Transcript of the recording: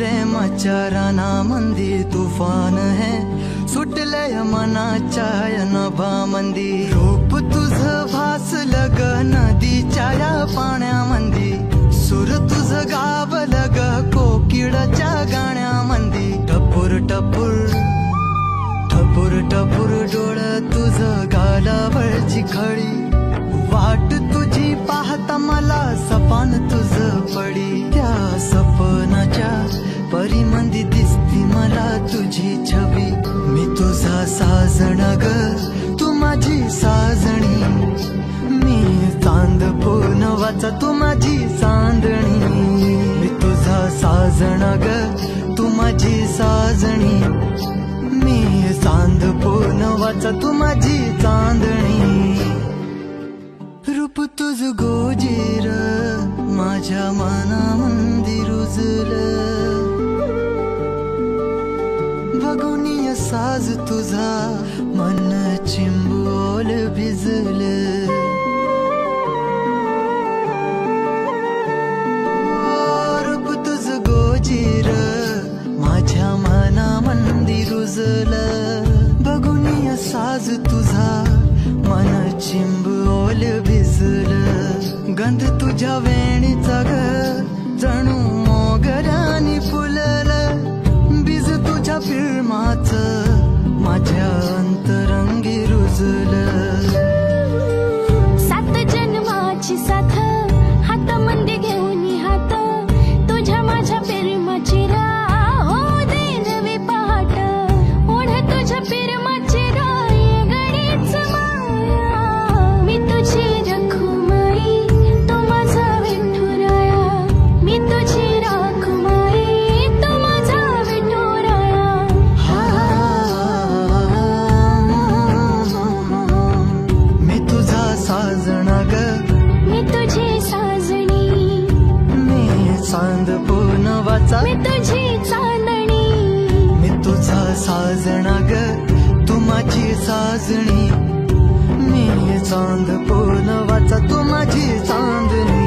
प्रेमाच्या रानामंदी तुफान है सुटलय मनाच्या नभामंदी रूप तुझं भासलं ग नदीच्या या पाण्यामंदी सुर तुझं गावलं ग कोकिळाच्या गाण्यामंदी टपूर टपूर टपूर टपूर डोळं तुझं गालावरची खळी वाट तुझी पाहता मला सपान तुझं पडी त्या सपनाच्या परीमंदी दिसती मला तुझी छबी मी तुझा साजण ग तू माझी साजणी मी चांद पूनवाचा तू माझी चांदणी मी तुझा साजण ग तू माझी साजणी मी चांद पूनवाचा तू माझी चांदणी रूप तुझ गोजीर माझ्या मनामंदी रुजलं बघुनिया साज तुझा मन चिंबोल भिजलं रूप तुझ गोजीर माझ्या मनामंदी रुजलं बघुनिया साज तुझा मन चिंबोल भिजलं गंध तुझ्या वेणीचा ग जणू मोगऱ्यानी फुललं बीज तुझ्या फिल्माच माझ्या अंतरंगी रुजलं सात जन्माची साथ हातामध्ये घेऊन हात तुझ्या माझ्या प्रेमाची राह हो दे नवी पहाट ओढ तुझ्या प्रेमाची राह गडीच माया मी तुझी रखुमाई तू माझा विठुराया मी तुझी रखुमाई तू माझा विठुराया मी तुझा साजण ग मी तुझी साजणी मी चांद पूनवाचा मी तुझी चांदणी मी तुझा साजण ग तू माझी साजणी मी चांद पूनवाचा तू माझी चांदणी